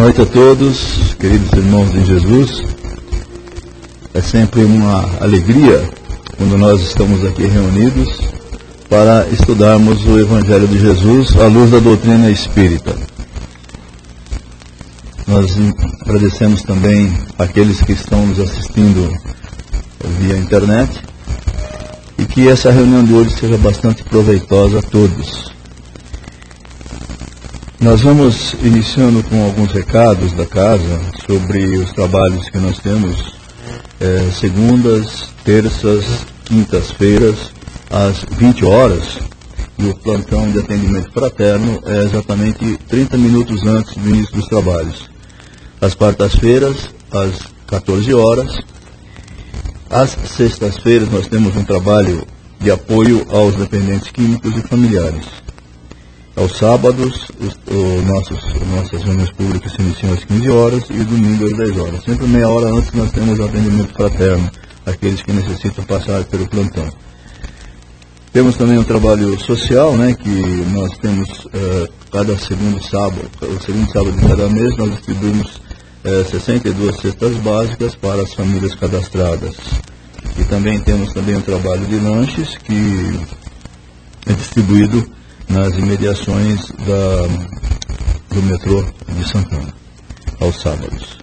noite a todos, queridos irmãos em Jesus. É sempre uma alegria quando nós estamos aqui reunidos para estudarmos o Evangelho de Jesus à luz da doutrina espírita. Nós agradecemos também àqueles que estão nos assistindo via internet e que essa reunião de hoje seja bastante proveitosa a todos. Nós vamos iniciando com alguns recados da casa sobre os trabalhos que nós temos segundas, terças, quintas-feiras, às 20 horas. E o plantão de atendimento fraterno é exatamente 30 minutos antes do início dos trabalhos. Às quartas-feiras, às 14 horas. Às sextas-feiras nós temos um trabalho de apoio aos dependentes químicos e familiares. Aos sábados, nossas reuniões públicas se iniciam às 15 horas e domingo às 10 horas. Sempre meia hora antes nós temos atendimento fraterno, aqueles que necessitam passar pelo plantão. Temos também um trabalho social, que nós temos cada segundo sábado de cada mês, nós distribuímos 62 cestas básicas para as famílias cadastradas. E também temos um trabalho de lanches que é distribuído nas imediações do metrô de Santana, aos sábados.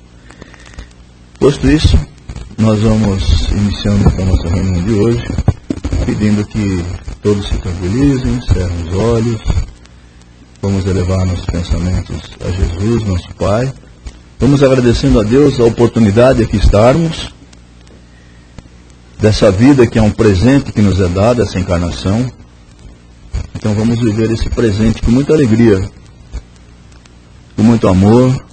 Posto isso, nós vamos iniciando a nossa reunião de hoje, pedindo que todos se tranquilizem, cerrem os olhos, vamos elevar nossos pensamentos a Jesus, nosso Pai. Vamos agradecendo a Deus a oportunidade de aqui estarmos, dessa vida que é um presente que nos é dado, essa encarnação. Então vamos viver esse presente com muita alegria, com muito amor,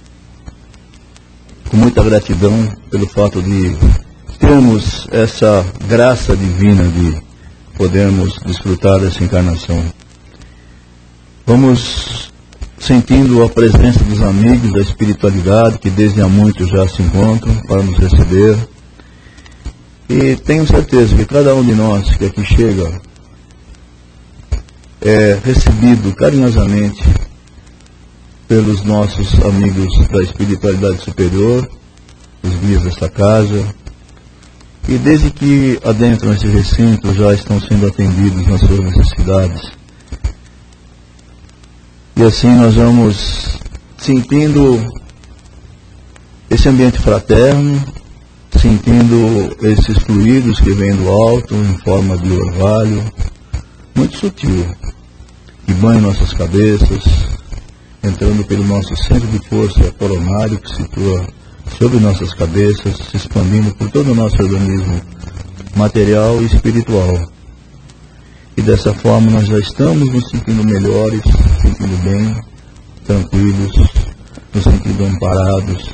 com muita gratidão pelo fato de termos essa graça divina de podermos desfrutar dessa encarnação. Vamos sentindo a presença dos amigos da espiritualidade que desde há muito já se encontram para nos receber. E tenho certeza que cada um de nós que aqui chega é recebido carinhosamente pelos nossos amigos da espiritualidade superior, os guias dessa casa, e desde que adentram esse recinto já estão sendo atendidos nas suas necessidades. E assim nós vamos sentindo esse ambiente fraterno, sentindo esses fluidos que vêm do alto em forma de orvalho, muito sutil, que banha nossas cabeças, entrando pelo nosso centro de força coronário que se situa sobre nossas cabeças, se expandindo por todo o nosso organismo material e espiritual. E dessa forma nós já estamos nos sentindo melhores, nos sentindo bem, tranquilos, nos sentindo amparados.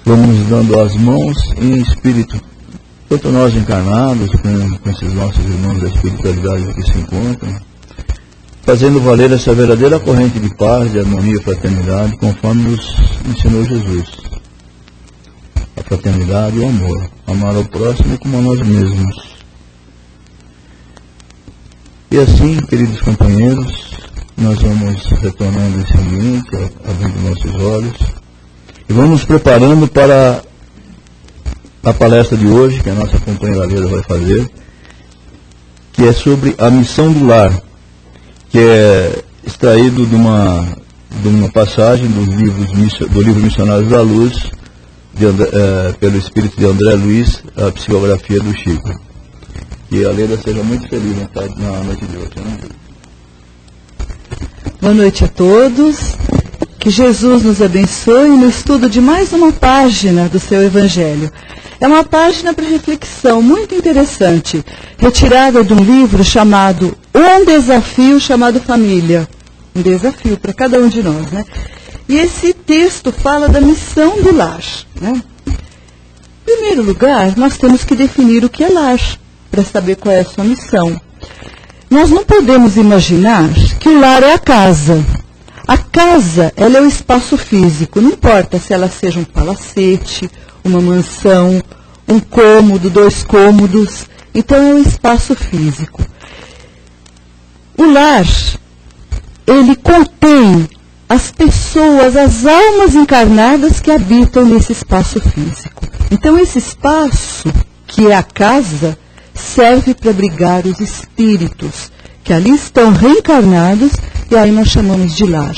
Vamos nos dando as mãos em espírito, tanto nós encarnados, com esses nossos irmãos da espiritualidade que se encontram, fazendo valer essa verdadeira corrente de paz, de harmonia e fraternidade, conforme nos ensinou Jesus. A fraternidade e o amor. Amar ao próximo como a nós mesmos. E assim, queridos companheiros, nós vamos retornando esse ambiente, abrindo nossos olhos, e vamos nos preparando para a palestra de hoje, que a nossa companheira Leda vai fazer, que é sobre a missão do lar, que é extraído de uma passagem do livro Missionários da Luz, pelo espírito de André Luiz, a psicografia do Chico. Que a Leda seja muito feliz na noite de hoje. Boa noite a todos. Que Jesus nos abençoe no estudo de mais uma página do seu Evangelho. É uma página para reflexão muito interessante, retirada de um livro chamado Um Desafio chamado Família. Um desafio para cada um de nós, E esse texto fala da missão do lar, Em primeiro lugar, nós temos que definir o que é lar, para saber qual é a sua missão. Nós não podemos imaginar que o lar é a casa. A casa, ela é o espaço físico, não importa se ela seja um palacete, uma mansão, um cômodo, 2 cômodos, então é um espaço físico. O lar, ele contém as pessoas, as almas encarnadas que habitam nesse espaço físico. Então, esse espaço, que é a casa, serve para abrigar os espíritos, que ali estão reencarnados, e aí nós chamamos de lar.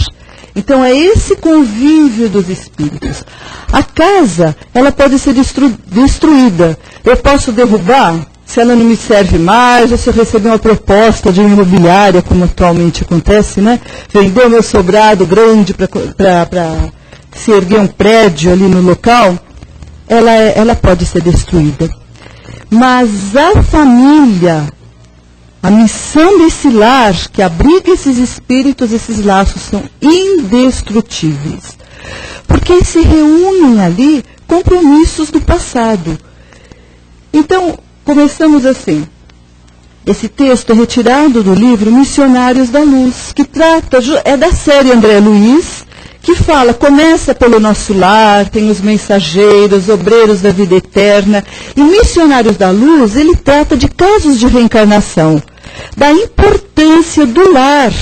Então, é esse convívio dos espíritos. A casa, ela pode ser destruída. Eu posso derrubar, se ela não me serve mais, ou se eu receber uma proposta de imobiliária, como atualmente acontece, né? Vender o meu sobrado grande para se erguer um prédio ali no local, ela pode ser destruída. Mas a família, a missão desse lar, que abriga esses espíritos, esses laços são indestrutíveis. Porque se reúnem ali compromissos do passado. Então, começamos assim. Esse texto é retirado do livro Missionários da Luz, que trata, é da série André Luiz, que fala, começa pelo nosso lar, tem os mensageiros, obreiros da vida eterna, e Missionários da Luz, ele trata de casos de reencarnação, da importância do lar,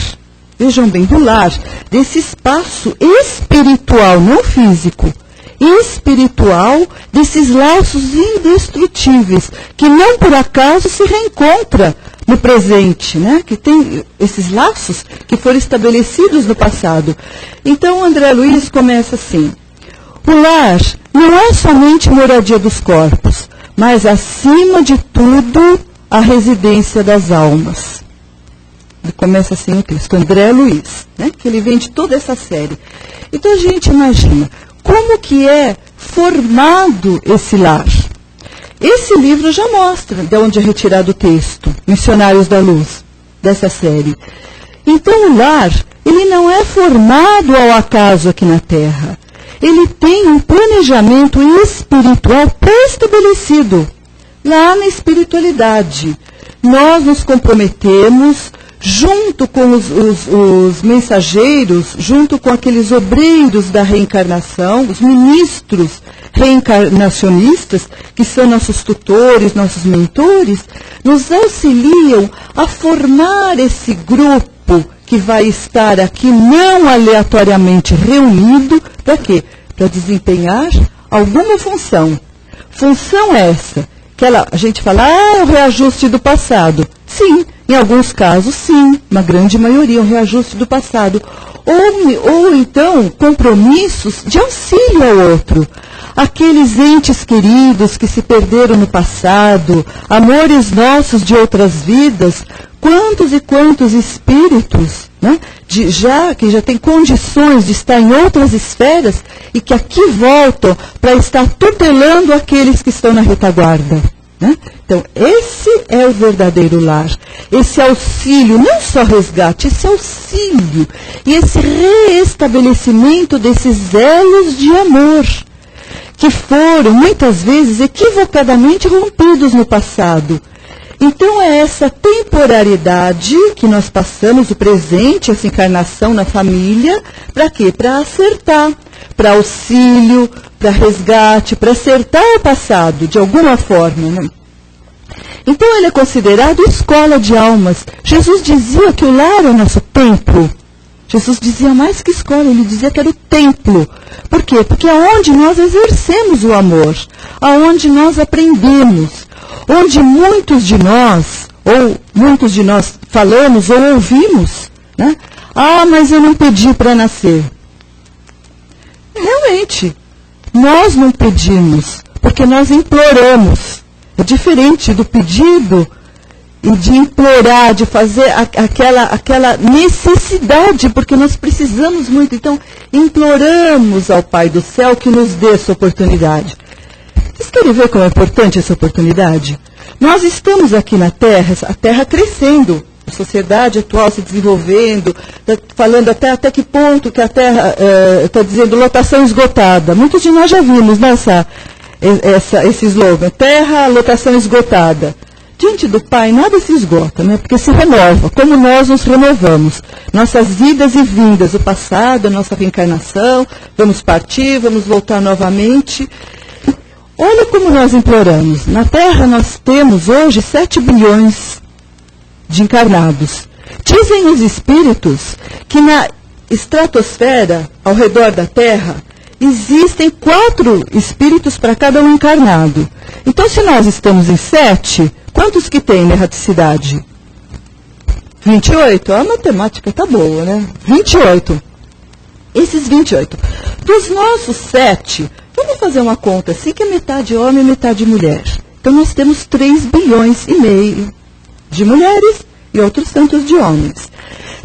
vejam bem, do lar, desse espaço espiritual, não físico, espiritual, desses laços indestrutíveis, que não por acaso se reencontra no presente, né? Que tem esses laços que foram estabelecidos no passado. Então, André Luiz começa assim: o lar não é somente moradia dos corpos, mas, acima de tudo, a residência das almas. Ele começa assim o texto, André Luiz, né? Que ele vem de toda essa série. Então, a gente imagina como que é formado esse lar. Esse livro já mostra de onde é retirado o texto, Missionários da Luz, dessa série. Então, o lar, ele não é formado ao acaso aqui na Terra. Ele tem um planejamento espiritual pré-estabelecido, lá na espiritualidade. Nós nos comprometemos, junto com os mensageiros, junto com aqueles obreiros da reencarnação, os ministros reencarnacionistas, que são nossos tutores, nossos mentores, nos auxiliam a formar esse grupo que vai estar aqui não aleatoriamente reunido, para quê? Para desempenhar alguma função. Função essa, que a gente fala, o reajuste do passado. Sim, em alguns casos, sim, uma grande maioria, um reajuste do passado. Ou então, compromissos de auxílio ao outro. Aqueles entes queridos que se perderam no passado, amores nossos de outras vidas, quantos e quantos espíritos, né, que já têm condições de estar em outras esferas e que aqui voltam para estar tutelando aqueles que estão na retaguarda. Né? Então, esse é o verdadeiro lar. Esse auxílio, não só resgate, esse auxílio e esse reestabelecimento desses elos de amor, que foram, muitas vezes, equivocadamente rompidos no passado. Então, é essa temporariedade que nós passamos, o presente, essa encarnação na família, para quê? Para acertar, para auxílio, para resgate, para acertar o passado, de alguma forma. Né? Então, ele é considerado escola de almas. Jesus dizia que o lar é o nosso templo. Jesus dizia mais que escola, ele dizia que era o templo. Por quê? Porque é onde nós exercemos o amor, aonde nós aprendemos, onde muitos de nós falamos ou ouvimos, né? Mas eu não pedi para nascer. Realmente, nós não pedimos, porque nós imploramos. É diferente do pedido e de implorar, de fazer aquela necessidade, porque nós precisamos muito. Então, imploramos ao Pai do Céu que nos dê essa oportunidade. Vocês querem ver como é importante essa oportunidade? Nós estamos aqui na Terra, a Terra crescendo, a sociedade atual se desenvolvendo, falando até que ponto que a Terra está dizendo lotação esgotada. Muitos de nós já vimos, né, esse slogan, Terra, lotação esgotada. Diante do Pai, nada se esgota, né? Porque se renova, como nós nos renovamos. Nossas idas e vindas, o passado, a nossa reencarnação, vamos partir, vamos voltar novamente. Olha como nós imploramos. Na Terra nós temos hoje 7 bilhões de encarnados. Dizem os espíritos que estratosfera, ao redor da Terra, existem 4 espíritos para cada um encarnado. Então, se nós estamos em 7, quantos que tem na erraticidade? 28? A matemática tá boa, né? 28. Esses 28. Dos nossos 7, vamos fazer uma conta assim, que é metade homem e metade mulher. Então, nós temos 3,5 bilhões de mulheres e outros tantos de homens.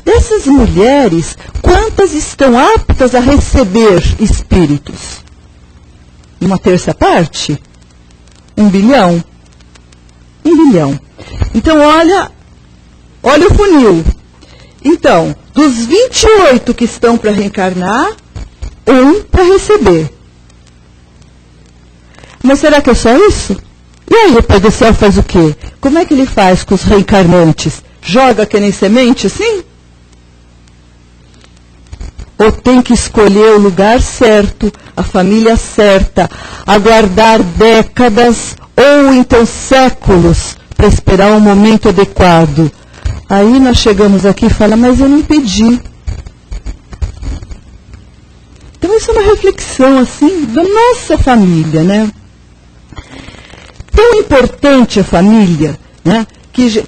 Dessas mulheres, quantas estão aptas a receber espíritos? Uma terça parte? 1 bilhão. 1 bilhão. Então, olha o funil. Então, dos 28 que estão para reencarnar, 1 para receber. Mas será que é só isso? E aí o Pai do Céu faz o quê? Como é que ele faz com os reencarnantes? Joga que nem semente assim? Ou tem que escolher o lugar certo, a família certa, aguardar décadas ou então séculos para esperar um momento adequado? Aí nós chegamos aqui e falamos, mas eu não pedi. Então isso é uma reflexão assim da nossa família, né? Tão importante a família, né? Que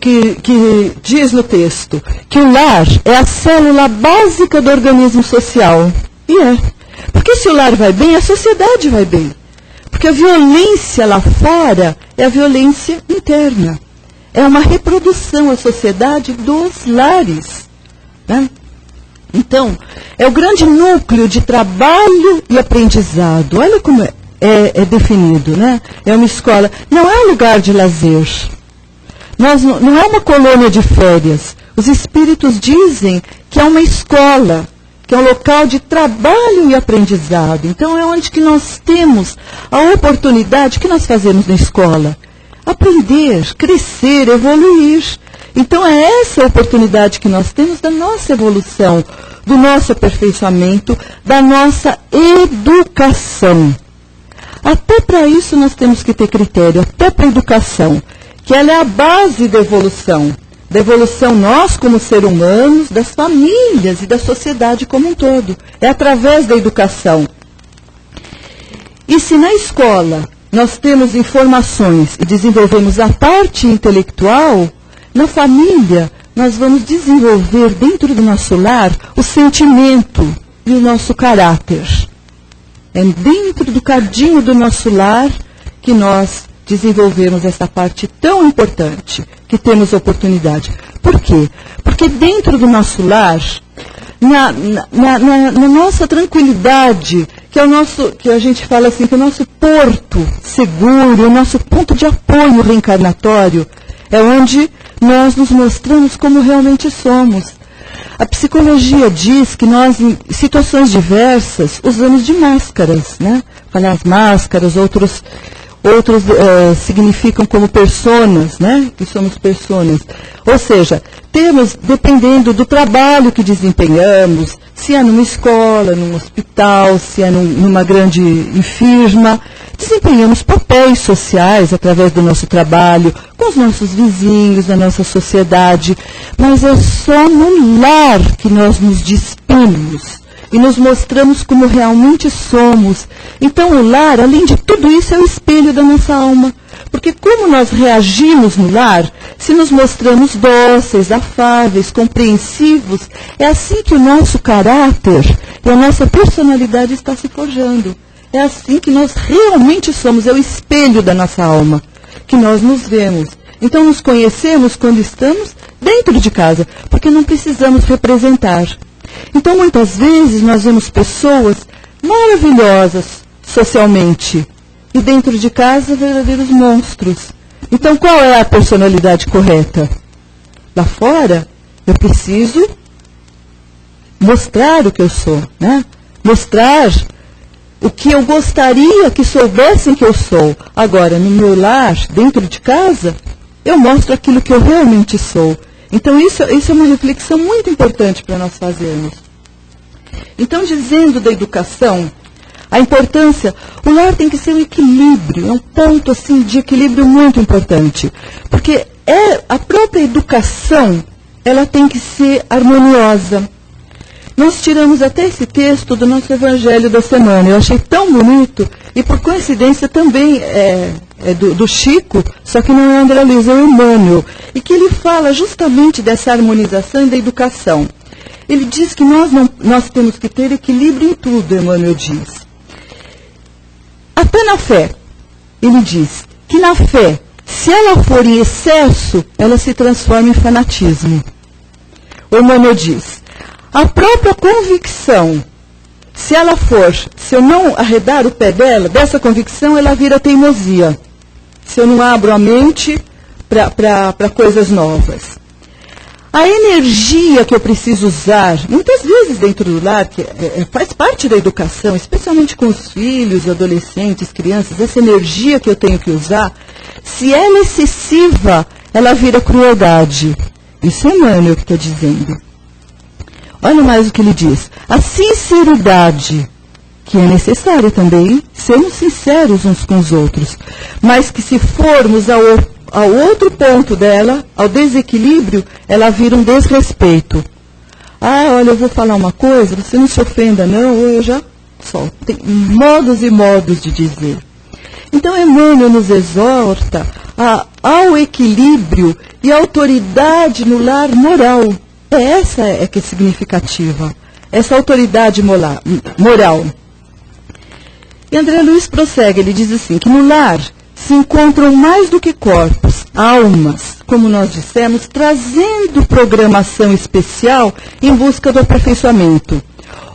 diz no texto que o lar é a célula básica do organismo social. E é. Porque se o lar vai bem, a sociedade vai bem. Porque a violência lá fora é a violência interna. É uma reprodução, a sociedade dos lares. Né? Então, é o grande núcleo de trabalho e aprendizado. Olha como é definido, né? É uma escola. Não é um lugar de lazer. Não é uma colônia de férias. Os espíritos dizem que é uma escola, que é um local de trabalho e aprendizado. Então é onde que nós temos a oportunidade, que nós fazemos na escola? Aprender, crescer, evoluir. Então é essa a oportunidade que nós temos da nossa evolução, do nosso aperfeiçoamento, da nossa educação. Até para isso nós temos que ter critério, até para a educação, que ela é a base da evolução nós como seres humanos, das famílias e da sociedade como um todo. É através da educação. E se na escola nós temos informações e desenvolvemos a parte intelectual, na família nós vamos desenvolver dentro do nosso lar o sentimento e o nosso caráter. É dentro do cadinho do nosso lar que nós desenvolvemos essa parte tão importante, que temos oportunidade. Por quê? Porque dentro do nosso lar, na nossa tranquilidade, que a gente fala assim, que é o nosso porto seguro, o nosso ponto de apoio reencarnatório, é onde nós nos mostramos como realmente somos. A psicologia diz que nós, em situações diversas, usamos de máscaras, né? Falar as máscaras, outros significam como personas, né? Que somos personas. Ou seja, temos, dependendo do trabalho que desempenhamos, se é numa escola, num hospital, se é numa grande firma, desempenhamos papéis sociais através do nosso trabalho, com os nossos vizinhos, na nossa sociedade, mas é só no lar que nós nos despimos e nos mostramos como realmente somos. Então o lar, além de tudo isso, é o espelho da nossa alma. Porque como nós reagimos no lar, se nos mostramos dóceis, afáveis, compreensivos, é assim que o nosso caráter e a nossa personalidade está se forjando. É assim que nós realmente somos, é o espelho da nossa alma, que nós nos vemos. Então nos conhecemos quando estamos dentro de casa, porque não precisamos representar. Então, muitas vezes, nós vemos pessoas maravilhosas socialmente e dentro de casa, verdadeiros monstros. Então, qual é a personalidade correta? Lá fora, eu preciso mostrar o que eu sou, né? Mostrar o que eu gostaria que soubessem que eu sou. Agora, no meu lar, dentro de casa, eu mostro aquilo que eu realmente sou. Então, isso é uma reflexão muito importante para nós fazermos. Então, dizendo da educação, a importância, o lar tem que ser um equilíbrio, é um ponto assim, de equilíbrio muito importante. Porque a própria educação, ela tem que ser harmoniosa. Nós tiramos até esse texto do nosso Evangelho da semana. Eu achei tão bonito, e por coincidência também é do Chico, só que não é André Luiz, é o Emmanuel, e que ele fala justamente dessa harmonização e da educação. Ele diz que nós temos que ter equilíbrio em tudo, Emmanuel diz. Até na fé. Ele diz que na fé, se ela for em excesso, ela se transforma em fanatismo. O Emmanuel diz, a própria convicção, se eu não arredar o pé dessa convicção, ela vira teimosia. Se eu não abro a mente para coisas novas. A energia que eu preciso usar, muitas vezes dentro do lar, que faz parte da educação, especialmente com os filhos, adolescentes, crianças, essa energia que eu tenho que usar, se ela é excessiva, ela vira crueldade. Isso é Emmanuel que está dizendo. Olha mais o que ele diz. A sinceridade, que é necessária também, sermos sinceros uns com os outros, mas que se formos ao outro ponto dela, ao desequilíbrio, ela vira um desrespeito. Olha, eu vou falar uma coisa, você não se ofenda não, eu já solto. Tem modos e modos de dizer. Então, Emmanuel nos exorta ao equilíbrio e autoridade no lar moral. Essa é que é significativa, essa autoridade moral. E André Luiz prossegue, ele diz assim, que no lar se encontram mais do que corpos, almas, como nós dissemos, trazendo programação especial em busca do aperfeiçoamento,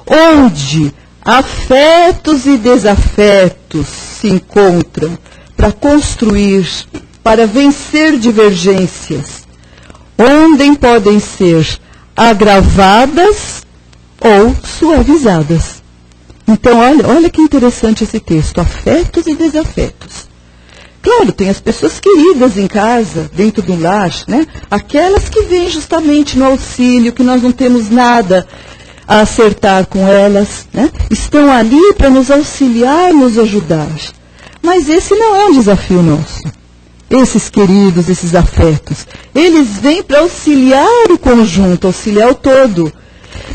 onde afetos e desafetos se encontram para construir, para vencer divergências, onde podem ser agravadas ou suavizadas. Então, olha que interessante esse texto, afetos e desafetos. Claro, tem as pessoas queridas em casa, dentro do lar, né? Aquelas que vêm justamente no auxílio, que nós não temos nada a acertar com elas, né? Estão ali para nos auxiliar, nos ajudar. Mas esse não é um desafio nosso. Esses queridos, esses afetos, eles vêm para auxiliar o conjunto, auxiliar o todo.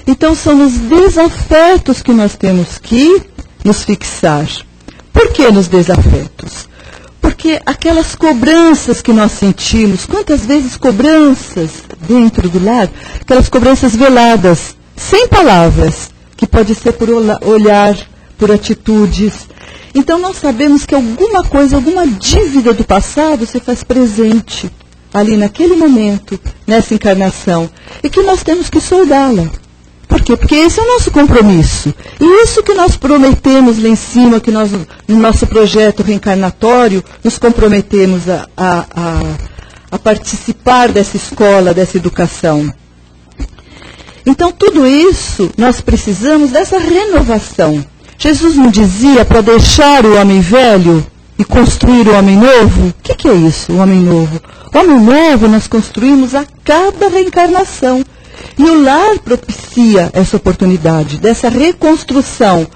Então são nos desafetos que nós temos que nos fixar. Por que nos desafetos? Porque aquelas cobranças que nós sentimos, quantas vezes cobranças dentro do lar, aquelas cobranças veladas, sem palavras, que pode ser por olhar, por atitudes. Então nós sabemos que alguma coisa, alguma dívida do passado se faz presente ali naquele momento, nessa encarnação, e que nós temos que soldá-la. Por quê? Porque esse é o nosso compromisso. E isso que nós prometemos lá em cima, que nós, no nosso projeto reencarnatório, nos comprometemos a participar dessa escola, dessa educação. Então, tudo isso, nós precisamos dessa renovação. Jesus não dizia para deixar o homem velho e construir o homem novo? O que é isso, o homem novo? O homem novo nós construímos a cada reencarnação. E o lar propicia essa oportunidade, dessa reconstrução.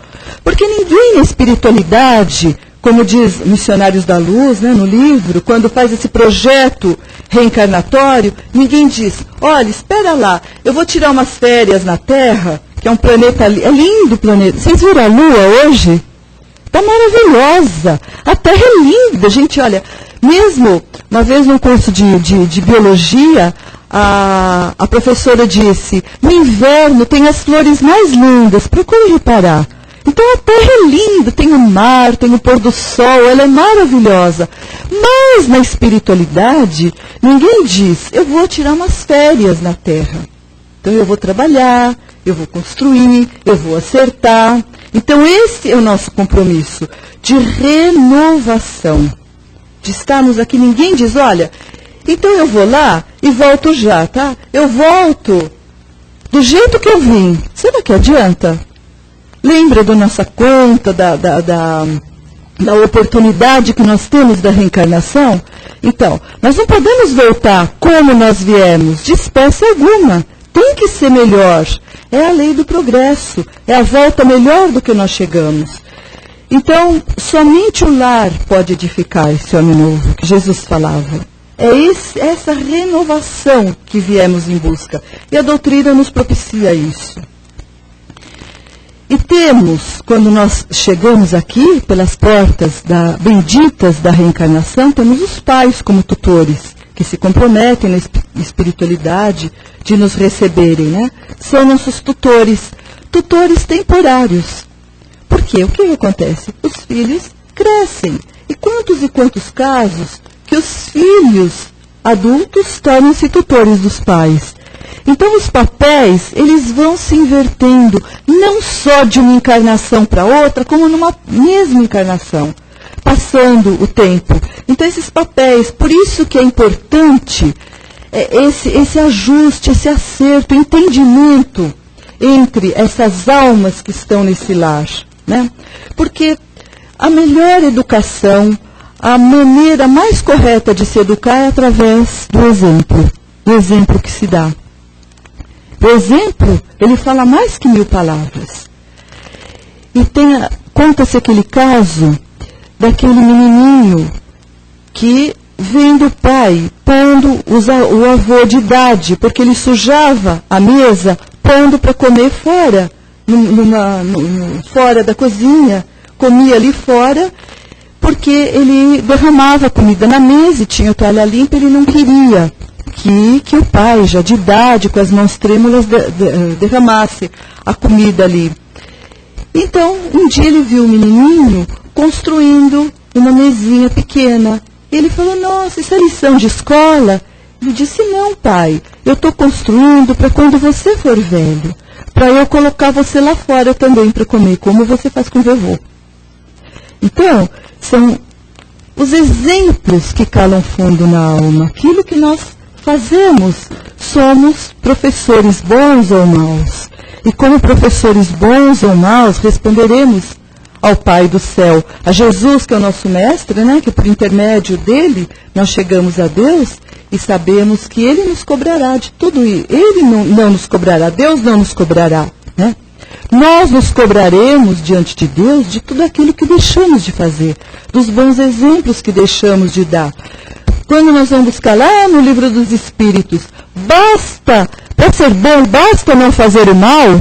Porque ninguém na espiritualidade, como diz Missionários da Luz, né, no livro, quando faz esse projeto reencarnatório, ninguém diz, olha, espera lá, eu vou tirar umas férias na Terra, que é um planeta, é lindo o planeta. Vocês viram a Lua hoje? Está maravilhosa. A Terra é linda, gente, olha, mesmo uma vez num curso de biologia, a professora disse, no inverno tem as flores mais lindas, procure reparar. Então a Terra é linda, tem o mar, tem o pôr do sol, ela é maravilhosa. Mas na espiritualidade, ninguém diz, eu vou tirar umas férias na Terra. Então eu vou trabalhar, eu vou construir, eu vou acertar. Então esse é o nosso compromisso de renovação. De estarmos aqui, ninguém diz, olha, então eu vou lá e volto já, tá? Eu volto do jeito que eu vim. Será que adianta? Lembra da nossa conta, da oportunidade que nós temos da reencarnação? Então, nós não podemos voltar como nós viemos, de espécie alguma. Tem que ser melhor. É a lei do progresso. É a volta melhor do que nós chegamos. Então, somente o lar pode edificar esse homem novo que Jesus falava. É essa renovação que viemos em busca. E a doutrina nos propicia isso. E temos, quando nós chegamos aqui, pelas portas benditas da reencarnação, temos os pais como tutores, que se comprometem na espiritualidade de nos receberem, né? São nossos tutores temporários. Por quê? O que acontece? Os filhos crescem. E quantos casos que os filhos adultos tornam-se tutores dos pais. Então os papéis, eles vão se invertendo, não só de uma encarnação para outra, como numa mesma encarnação, passando o tempo. Então esses papéis, por isso que é importante esse ajuste, esse acerto, entendimento entre essas almas que estão nesse lar, né? Porque a melhor educação, a maneira mais correta de se educar é através do exemplo que se dá. O exemplo, ele fala mais que 1000 palavras. E conta-se aquele caso daquele menininho que vem do pai pondo o avô de idade, porque ele sujava a mesa pondo para comer fora, fora da cozinha, comia ali fora, porque ele derramava comida na mesa e tinha toalha limpa, ele não queria que o pai, já de idade, com as mãos trêmulas, derramasse a comida ali. Então, um dia ele viu o menininho construindo uma mesinha pequena. Ele falou, nossa, isso é lição de escola? Ele disse, não, pai, eu estou construindo para quando você for velho, para eu colocar você lá fora também para comer, como você faz com o vovô. Então, são os exemplos que calam fundo na alma. Aquilo que nós fazemos, somos professores bons ou maus. E como professores bons ou maus, responderemos ao Pai do céu, a Jesus, que é o nosso mestre, né, que por intermédio dele nós chegamos a Deus e sabemos que ele nos cobrará de tudo. Ele não nos cobrará, Deus não nos cobrará, né? Nós nos cobraremos diante de Deus de tudo aquilo que deixamos de fazer, dos bons exemplos que deixamos de dar. Quando nós vamos buscar lá no livro dos Espíritos, para ser bom, basta não fazer o mal?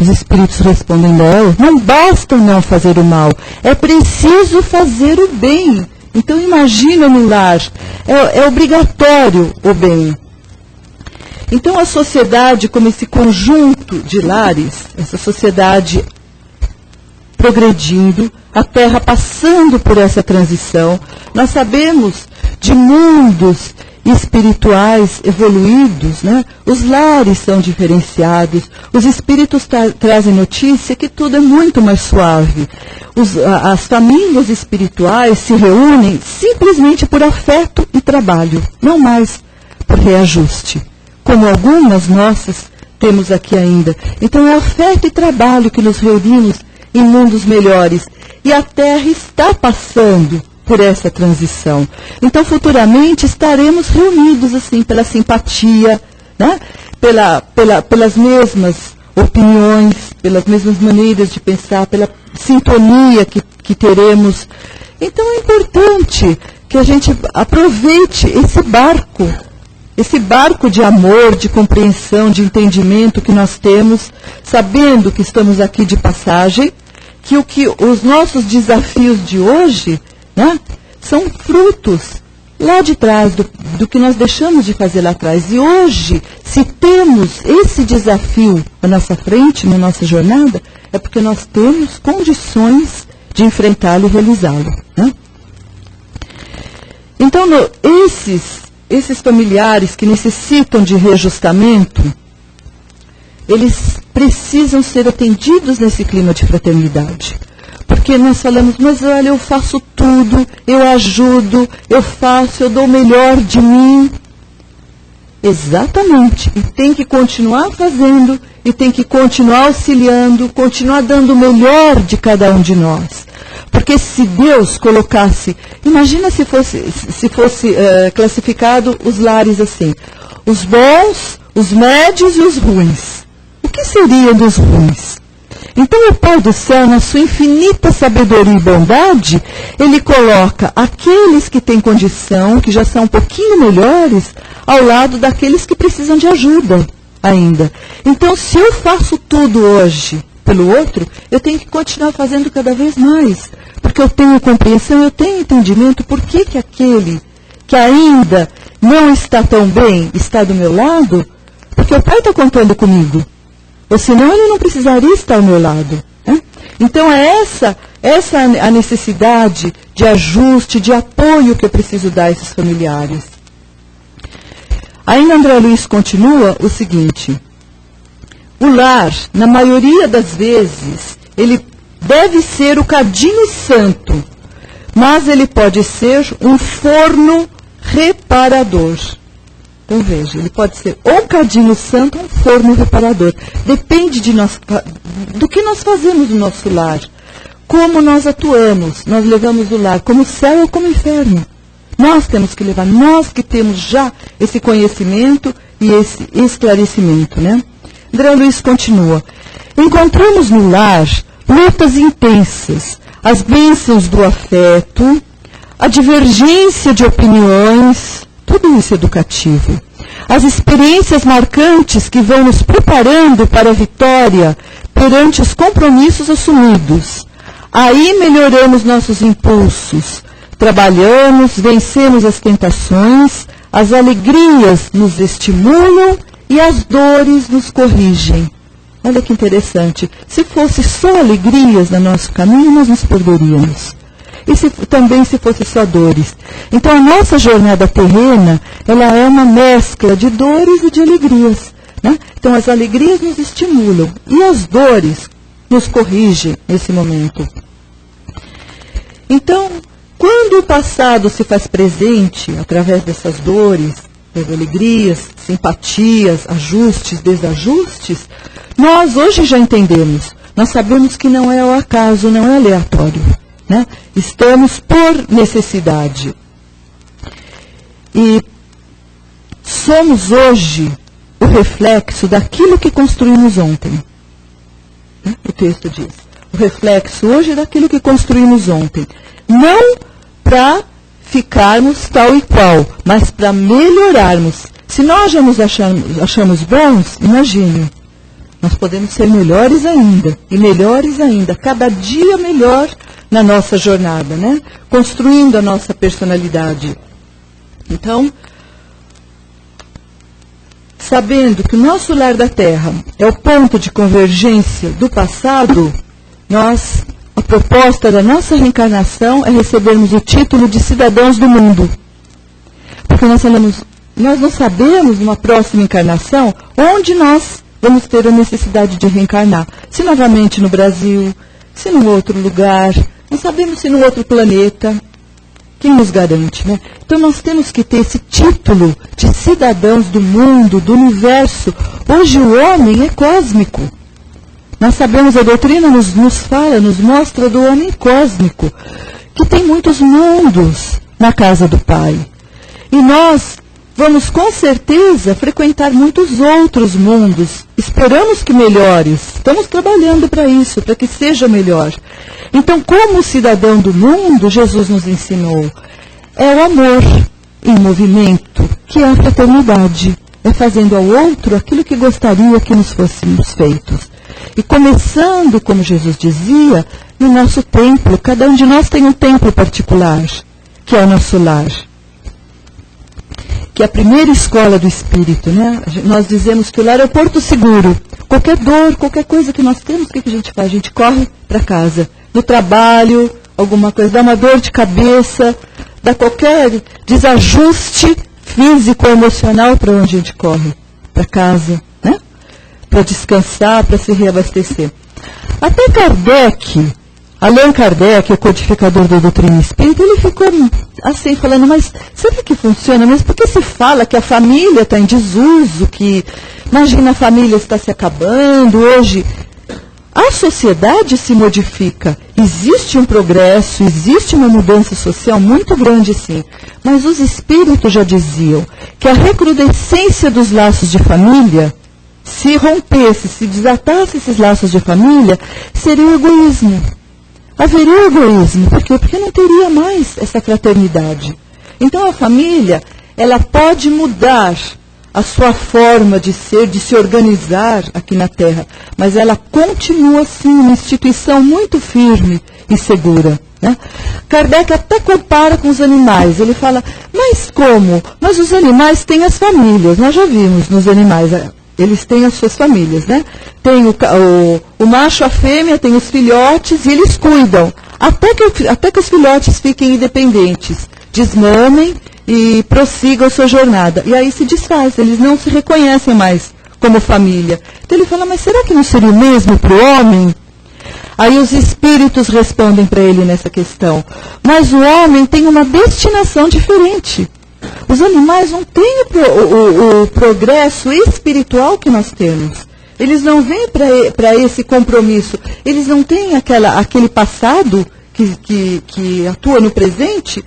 Os Espíritos respondem a ela, não basta não fazer o mal, é preciso fazer o bem. Então imagina no lar, é obrigatório o bem. Então a sociedade, como esse conjunto de lares, essa sociedade progredindo, a Terra passando por essa transição, nós sabemos de mundos espirituais evoluídos, né? Os lares são diferenciados, os espíritos trazem notícia que tudo é muito mais suave. As famílias espirituais se reúnem simplesmente por afeto e trabalho, não mais por reajuste, como algumas nossas temos aqui ainda. Então é afeto e trabalho que nos reunimos em mundos melhores, e a Terra está passando por essa transição. Então, futuramente, estaremos reunidos, assim, pela simpatia, né? Pelas mesmas opiniões, pelas mesmas maneiras de pensar, pela sintonia que teremos. Então, é importante que a gente aproveite esse barco de amor, de compreensão, de entendimento que nós temos, sabendo que estamos aqui de passagem, que os nossos desafios de hoje, né, são frutos lá de trás do que nós deixamos de fazer lá atrás. E hoje, se temos esse desafio à nossa frente, na nossa jornada, é porque nós temos condições de enfrentá-lo e realizá-lo, né? Então, esses familiares que necessitam de reajustamento, eles precisam ser atendidos nesse clima de fraternidade. Porque nós falamos, mas olha, eu faço tudo, eu ajudo, eu dou o melhor de mim. Exatamente. E tem que continuar fazendo, e tem que continuar auxiliando, continuar dando o melhor de cada um de nós. Porque se Deus colocasse, imagina se fosse classificado os lares assim, os bons, os médios e os ruins. O que seria dos ruins? Então o Pai do Céu, na sua infinita sabedoria e bondade, ele coloca aqueles que têm condição, que já são um pouquinho melhores, ao lado daqueles que precisam de ajuda ainda. Então, se eu faço tudo hoje, pelo outro, eu tenho que continuar fazendo cada vez mais. Porque eu tenho compreensão, eu tenho entendimento por que aquele que ainda não está tão bem está do meu lado, porque o Pai está contando comigo. Ou senão ele não precisaria estar ao meu lado. Né? Então é essa a necessidade de ajuste, de apoio que eu preciso dar a esses familiares. Ainda André Luiz continua o seguinte: o lar, na maioria das vezes, ele deve ser o cadinho santo, mas ele pode ser um forno reparador. Então veja, ele pode ser ou um cadinho santo ou um forno reparador. Depende do que nós fazemos no nosso lar, como nós atuamos, nós levamos o lar como céu ou como inferno. Nós temos que levar, nós que temos já esse conhecimento e esse esclarecimento, né? André Luiz continua: encontramos no lar lutas intensas, as bênçãos do afeto, a divergência de opiniões, tudo isso é educativo. As experiências marcantes que vão nos preparando para a vitória perante os compromissos assumidos. Aí melhoramos nossos impulsos, trabalhamos, vencemos as tentações, as alegrias nos estimulam e as dores nos corrigem. Olha que interessante. Se fosse só alegrias no nosso caminho, nós nos perderíamos. E também se fosse só dores. Então a nossa jornada terrena, ela é uma mescla de dores e de alegrias. Né? Então as alegrias nos estimulam e as dores nos corrigem nesse momento. Então, quando o passado se faz presente através dessas dores, das alegrias, simpatias, ajustes, desajustes, nós hoje já entendemos. Nós sabemos que não é ao acaso, não é aleatório. Né? Estamos por necessidade. E somos hoje o reflexo daquilo que construímos ontem. Né? O texto diz. O reflexo hoje é daquilo que construímos ontem. Não para ficarmos tal e qual, mas para melhorarmos. Se nós já nos achamos bons, imagine, nós podemos ser melhores ainda, e melhores ainda, cada dia melhor na nossa jornada, né? Construindo a nossa personalidade. Então, sabendo que o nosso lar da Terra é o ponto de convergência do passado, a proposta da nossa reencarnação é recebermos o título de cidadãos do mundo. Porque nós não sabemos, numa próxima encarnação, onde nós vamos ter a necessidade de reencarnar. Se novamente no Brasil, se num outro lugar, não sabemos se num outro planeta. Quem nos garante, né? Então nós temos que ter esse título de cidadãos do mundo, do universo. Hoje o homem é cósmico. Nós sabemos, a doutrina nos fala, nos mostra do homem cósmico, que tem muitos mundos na casa do Pai. E nós vamos com certeza frequentar muitos outros mundos. Esperamos que melhores. Estamos trabalhando para isso, para que seja melhor. Então, como cidadão do mundo, Jesus nos ensinou, é o amor em movimento, que é a fraternidade. É fazendo ao outro aquilo que gostaria que nos fôssemos feitos. E começando, como Jesus dizia, no nosso templo. Cada um de nós tem um templo particular, que é o nosso lar. Que é a primeira escola do espírito, né? Nós dizemos que o lar é o porto seguro. Qualquer dor, qualquer coisa que nós temos, o que a gente faz? A gente corre para casa. No trabalho, alguma coisa, dá uma dor de cabeça, dá qualquer desajuste físico ou emocional, para onde a gente corre? Para casa, né? Para descansar, para se reabastecer. Até Kardec, Allan Kardec, o codificador da doutrina espírita, ele ficou assim, falando, mas será que funciona mesmo? Porque se fala que a família está em desuso, que, imagina, a família está se acabando, hoje a sociedade se modifica, existe um progresso, existe uma mudança social muito grande, sim, mas os espíritos já diziam que a recrudescência dos laços de família, se rompesse, se desatasse esses laços de família, seria o egoísmo. Haveria egoísmo. Por quê? Porque não teria mais essa fraternidade. Então a família, ela pode mudar a sua forma de ser, de se organizar aqui na Terra, mas ela continua assim, uma instituição muito firme e segura. Né? Kardec até compara com os animais. Ele fala, mas como? Mas os animais têm as famílias. Nós já vimos nos animais, eles têm as suas famílias. Né? Tem o macho, a fêmea, tem os filhotes e eles cuidam. Até que os filhotes fiquem independentes, desmamem e prossigam a sua jornada. E aí se desfaz, eles não se reconhecem mais como família. Então ele fala, mas será que não seria o mesmo para o homem? Aí os espíritos respondem para ele nessa questão. Mas o homem tem uma destinação diferente. Os animais não têm o progresso espiritual que nós temos. Eles não vêm para esse compromisso. Eles não têm aquele passado que atua no presente.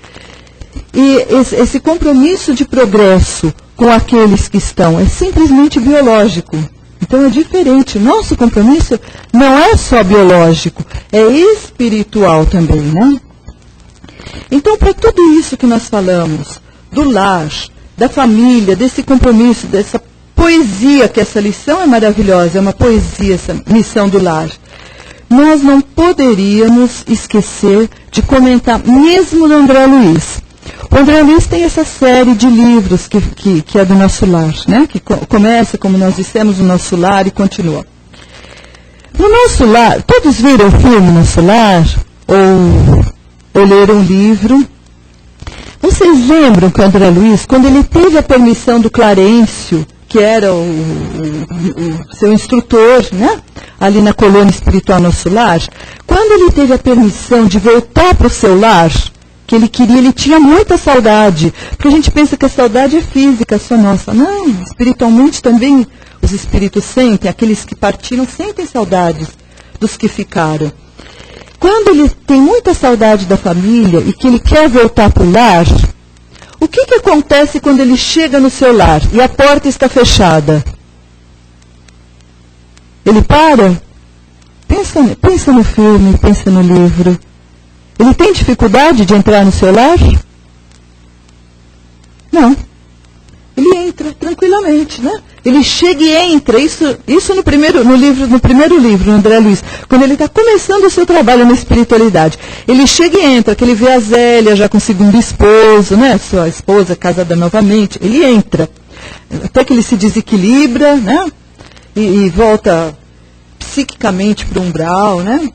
E esse compromisso de progresso com aqueles que estão é simplesmente biológico. Então é diferente. Nosso compromisso não é só biológico, é espiritual também, né? Então, para tudo isso que nós falamos, do lar, da família, desse compromisso, dessa poesia, que essa lição é maravilhosa, é uma poesia, essa missão do lar, nós não poderíamos esquecer de comentar, mesmo no André Luiz. O André Luiz tem essa série de livros que é do Nosso Lar, né? Que começa, como nós dissemos, no Nosso Lar e continua. No Nosso Lar, todos viram o filme Nosso Lar? Ou leram um livro? Vocês lembram que o André Luiz, quando ele teve a permissão do Clarencio, que era o seu instrutor, né? Ali na colônia espiritual Nosso Lar, quando ele teve a permissão de voltar para o seu lar, que ele queria, ele tinha muita saudade, porque a gente pensa que a saudade é física, só nossa. Não, espiritualmente também os espíritos sentem, aqueles que partiram sentem saudades dos que ficaram. Quando ele tem muita saudade da família e que ele quer voltar para o lar, o que acontece quando ele chega no seu lar e a porta está fechada? Ele para? Pensa no filme, pensa no livro. Ele tem dificuldade de entrar no seu lar? Não. Ele entra tranquilamente, né? Ele chega e entra. Isso no primeiro livro, no André Luiz, quando ele está começando o seu trabalho na espiritualidade. Ele chega e entra, que ele vê a Zélia já com o segundo esposo, né? Sua esposa casada novamente. Ele entra. Até que ele se desequilibra, né? E volta psiquicamente para o umbral, né?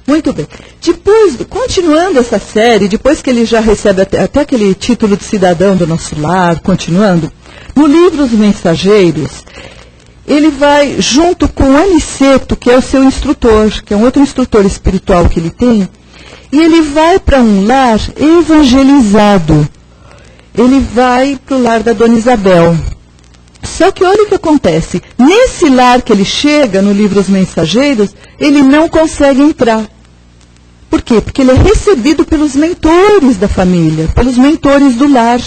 Muito bem. Depois, continuando essa série, depois que ele já recebe até aquele título de cidadão do Nosso Lar, continuando, no livro Os Mensageiros, ele vai junto com o Aniceto, que é o seu instrutor, que é um outro instrutor espiritual que ele tem, e ele vai para um lar evangelizado. Ele vai para o lar da Dona Isabel. Só que olha o que acontece. Nesse lar que ele chega, no livro Os Mensageiros, ele não consegue entrar. Por quê? Porque ele é recebido pelos mentores da família, pelos mentores do lar.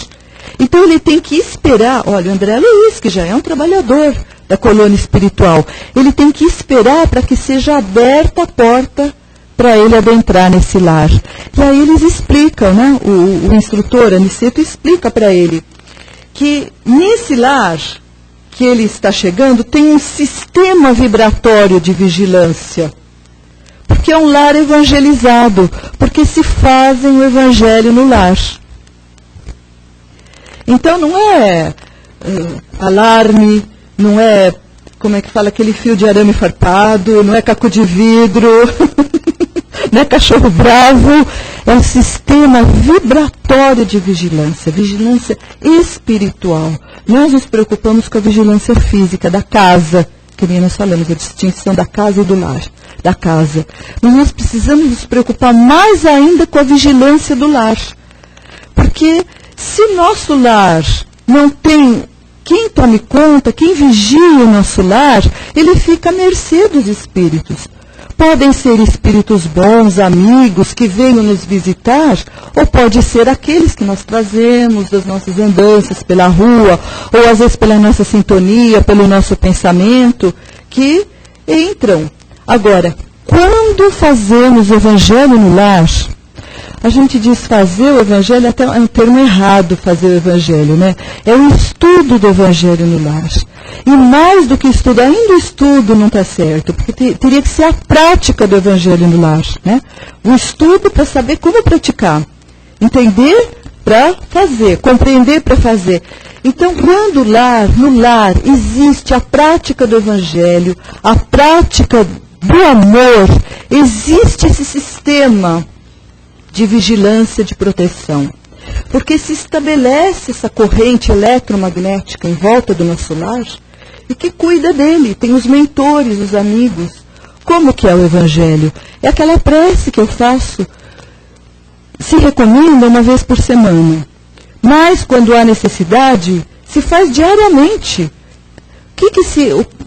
Então ele tem que esperar, olha, o André Luiz, que já é um trabalhador da colônia espiritual, ele tem que esperar para que seja aberta a porta para ele adentrar nesse lar. E aí eles explicam, né? O instrutor, Aniceto, explica para ele que nesse lar que ele está chegando tem um sistema vibratório de vigilância. Porque é um lar evangelizado, porque se fazem o evangelho no lar. Então não é alarme, não é, como é que fala, aquele fio de arame farpado, não é caco de vidro, não é cachorro bravo, é um sistema vibratório de vigilância, vigilância espiritual. Nós nos preocupamos com a vigilância física da casa, que nem nós falamos, a distinção da casa e do lar, da casa. Mas nós precisamos nos preocupar mais ainda com a vigilância do lar. Porque se nosso lar não tem quem tome conta, quem vigie o nosso lar, ele fica à mercê dos espíritos. Podem ser espíritos bons, amigos, que venham nos visitar, ou pode ser aqueles que nós trazemos das nossas andanças pela rua, ou às vezes pela nossa sintonia, pelo nosso pensamento, que entram. Agora, quando fazemos o evangelho no lar, a gente diz fazer o Evangelho, até é um termo errado fazer o Evangelho, né? É o estudo do Evangelho no lar. E mais do que estudo, ainda o estudo não está certo, porque teria que ser a prática do Evangelho no lar, né? O estudo para saber como praticar, entender para fazer, compreender para fazer. Então, quando no lar existe a prática do Evangelho, a prática do amor, existe esse sistema de vigilância, de proteção. Porque se estabelece essa corrente eletromagnética em volta do nosso lar e que cuida dele. Tem os mentores, os amigos. Como que é o Evangelho? É aquela prece que eu faço. Se recomenda uma vez por semana. Mas, quando há necessidade, se faz diariamente.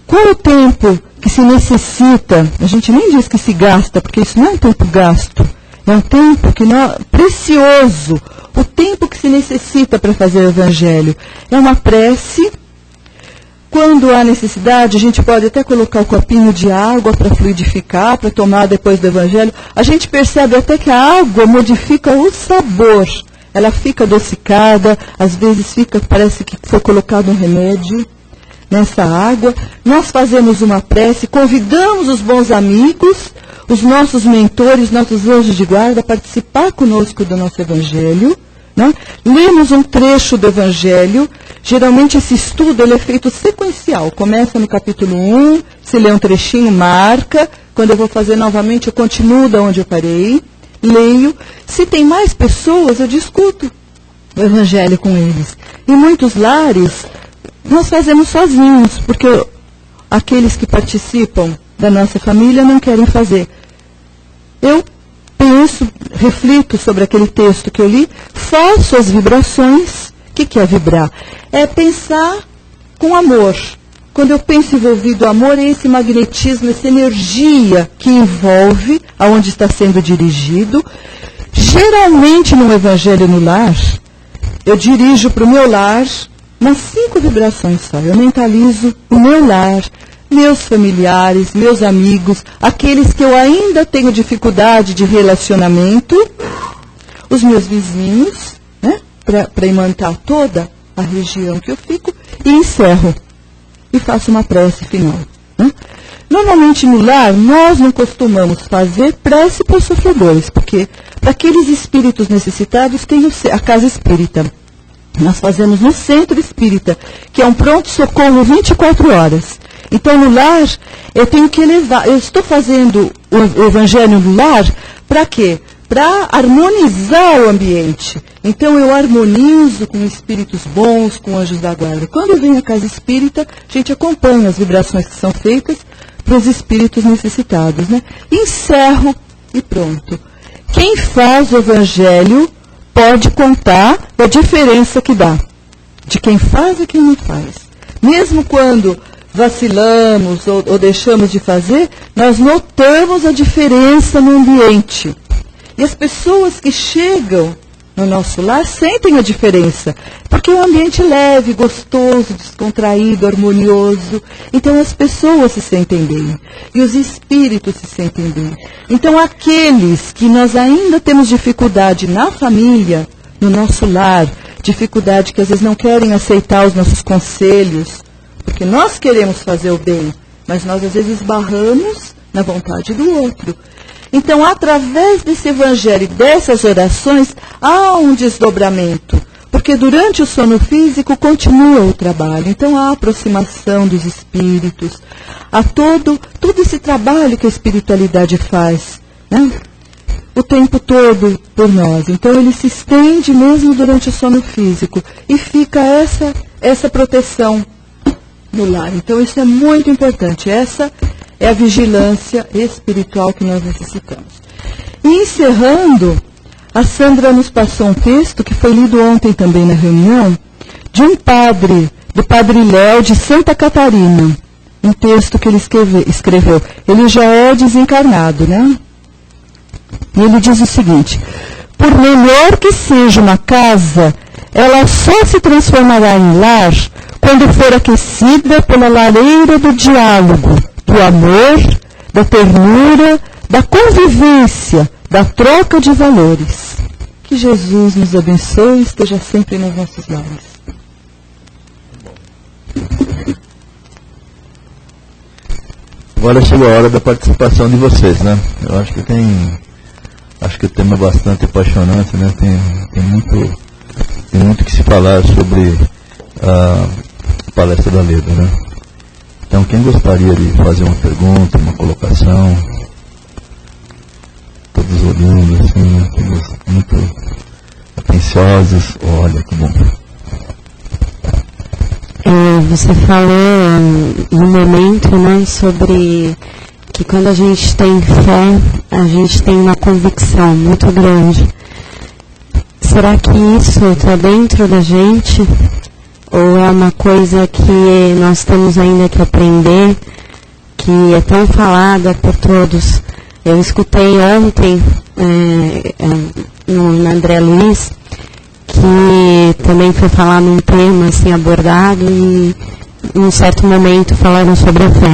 Qual é o tempo que se necessita? A gente nem diz que se gasta, porque isso não é um tempo gasto. É um tempo precioso. O tempo que se necessita para fazer o Evangelho. É uma prece. Quando há necessidade, a gente pode até colocar o copinho de água para fluidificar, para tomar depois do Evangelho. A gente percebe até que a água modifica o sabor. Ela fica adocicada, às vezes parece que foi colocado um remédio nessa água. Nós fazemos uma prece, convidamos os bons amigos, os nossos mentores, nossos anjos de guarda, a participar conosco do nosso Evangelho. Né? Lemos um trecho do Evangelho. Geralmente esse estudo ele é feito sequencial. Começa no capítulo 1, se lê um trechinho, marca. Quando eu vou fazer novamente, eu continuo da onde eu parei. Leio. Se tem mais pessoas, eu discuto o Evangelho com eles. Em muitos lares, nós fazemos sozinhos, porque aqueles que participam da nossa família não querem fazer. Eu penso, reflito sobre aquele texto que eu li, faço as vibrações. O que é vibrar? É pensar com amor. Quando eu penso envolvido amor, é esse magnetismo, essa energia que envolve aonde está sendo dirigido. Geralmente no Evangelho no lar, eu dirijo para o meu lar umas 5 vibrações só. Eu mentalizo o meu lar, meus familiares, meus amigos, aqueles que eu ainda tenho dificuldade de relacionamento, os meus vizinhos, né, para imantar toda a região que eu fico, e encerro. E faço uma prece final. Né? Normalmente no lar, nós não costumamos fazer prece para os sofredores, porque para aqueles espíritos necessitados tem a casa espírita. Nós fazemos no centro espírita, que é um pronto-socorro 24 horas. Então no lar, eu tenho que elevar, eu estou fazendo o Evangelho no lar, para quê? Para harmonizar o ambiente. Então eu harmonizo com espíritos bons, com anjos da guarda. Quando eu venho à casa espírita, a gente acompanha as vibrações que são feitas para os espíritos necessitados. Né? Encerro e pronto. Quem faz o Evangelho pode contar a diferença que dá de quem faz e quem não faz. Mesmo quando vacilamos ou deixamos de fazer, nós notamos a diferença no ambiente. E as pessoas que chegam no nosso lar sentem a diferença, porque é um ambiente leve, gostoso, descontraído, harmonioso. Então as pessoas se sentem bem e os espíritos se sentem bem. Então aqueles que nós ainda temos dificuldade na família, no nosso lar, dificuldade que às vezes não querem aceitar os nossos conselhos, porque nós queremos fazer o bem, mas nós às vezes esbarramos na vontade do outro. Então, através desse Evangelho e dessas orações, há um desdobramento. Porque durante o sono físico continua o trabalho. Então, há a aproximação dos espíritos, há todo esse trabalho que a espiritualidade faz, né? O tempo todo por nós. Então, ele se estende mesmo durante o sono físico. E fica essa proteção no lar. Então, isso é muito importante. Essa é a vigilância espiritual que nós necessitamos. E encerrando, a Sandra nos passou um texto que foi lido ontem também na reunião, de um padre, do Padre Léo de Santa Catarina. Um texto que ele escreveu. Ele já é desencarnado, né? E ele diz o seguinte: por melhor que seja uma casa, ela só se transformará em lar quando for aquecida pela lareira do diálogo, do amor, da ternura, da convivência, da troca de valores. Que Jesus nos abençoe e esteja sempre nos nossos lares. Agora chegou a hora da participação de vocês, né? Eu acho que o tema é bastante apaixonante, né? Tem muito que se falar sobre a palestra da Leda, né? Então, quem gostaria de fazer uma pergunta, uma colocação? Todos olhando, assim, né? Todos muito atenciosos. Olha, que bom. Você falou no momento, né, sobre que quando a gente tem fé, a gente tem uma convicção muito grande. Será que isso está dentro da gente? Ou é uma coisa que nós temos ainda que aprender, que é tão falada por todos? Eu escutei ontem no André Luiz, que também foi falar num tema assim abordado, e em um certo momento falaram sobre a fé.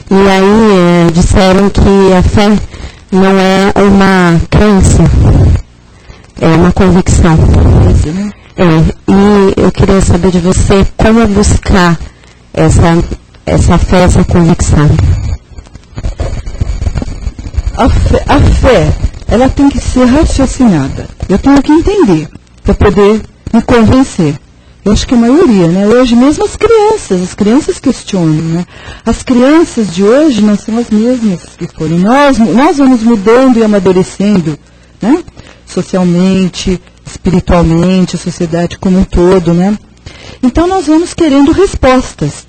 E aí disseram que a fé não é uma crença, é uma convicção. E eu queria saber de você como buscar essa fé, essa convicção. A fé, ela tem que ser raciocinada. Eu tenho que entender para poder me convencer. Eu acho que a maioria, né? Hoje mesmo as crianças questionam, né? As crianças de hoje não são as mesmas que foram. Nós vamos mudando e amadurecendo, né? Socialmente, espiritualmente, a sociedade como um todo, né? Então nós vamos querendo respostas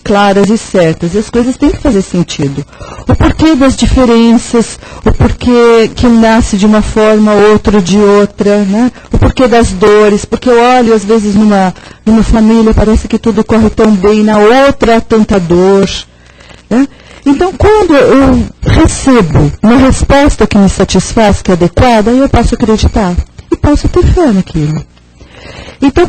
claras e certas, e as coisas têm que fazer sentido. O porquê das diferenças, o porquê que um nasce de uma forma, outro de outra, né? O porquê das dores, porque eu olho às vezes numa família, parece que tudo corre tão bem, na outra há tanta dor, né? Então, quando eu recebo uma resposta que me satisfaz, que é adequada, aí eu posso acreditar e posso ter fé naquilo. Então,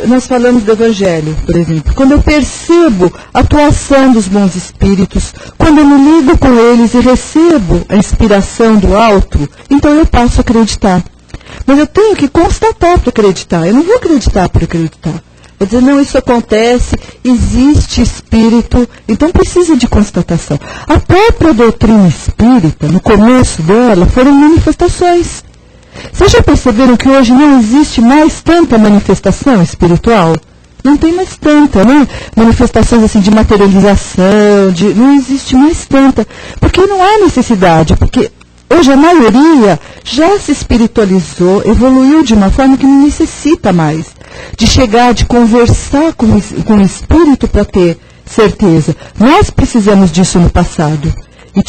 nós falamos do Evangelho, por exemplo, quando eu percebo a atuação dos bons espíritos, quando eu me ligo com eles e recebo a inspiração do alto, então eu posso acreditar. Mas eu tenho que constatar para acreditar, eu não vou acreditar por acreditar. Vou dizer, não, isso acontece, existe espírito, então precisa de constatação. A própria doutrina espírita, no começo dela, foram manifestações. Vocês já perceberam que hoje não existe mais tanta manifestação espiritual? Não tem mais tanta, né? Manifestações assim de materialização, não existe mais tanta. Porque não há necessidade, porque hoje a maioria já se espiritualizou, evoluiu de uma forma que não necessita mais de chegar, de conversar com o espírito para ter certeza. Nós precisamos disso no passado. E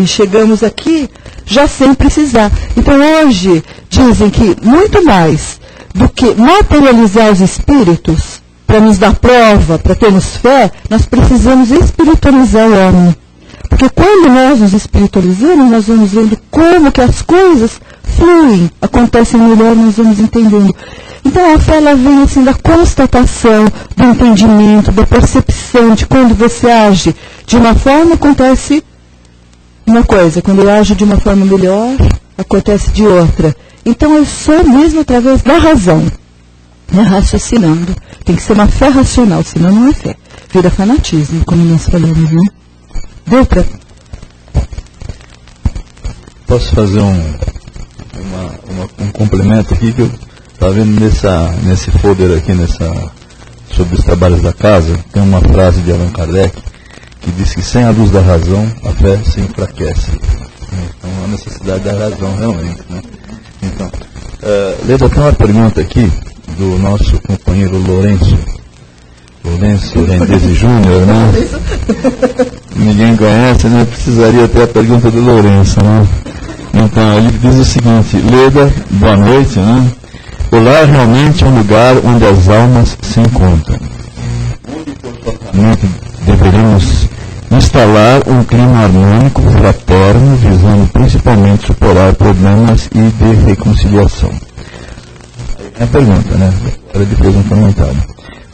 chegamos aqui já sem precisar. Então hoje dizem que muito mais do que materializar os espíritos para nos dar prova, para termos fé, nós precisamos espiritualizar o homem. Porque quando nós nos espiritualizamos, nós vamos vendo como que as coisas fluem, acontecem melhor, nós vamos entendendo. Então a fé, ela vem assim da constatação, do entendimento, da percepção de quando você age de uma forma, acontece uma coisa, quando eu ajo de uma forma melhor, acontece de outra. Então eu sou mesmo através da razão, né, raciocinando. Tem que ser uma fé racional, senão não é fé. Vira fanatismo, como nós falamos, né? Deu para... Posso fazer um complemento aqui que eu estava vendo nesse folder aqui, sobre os trabalhos da casa, tem uma frase de Allan Kardec que diz que sem a luz da razão, a fé se enfraquece. Então, a necessidade da razão, realmente. Né? Então, Leda, tem uma pergunta aqui do nosso companheiro Lourenço Rendese Júnior, né? Ninguém conhece, né? Precisaria ter a pergunta do Lourenço, né? Então, ele diz o seguinte: Leda, boa noite, né? O lar realmente é um lugar onde as almas se encontram. Onde deveríamos instalar um clima harmônico, fraterno, visando principalmente superar problemas e de reconciliação. É a pergunta, né? Era depois um comentário.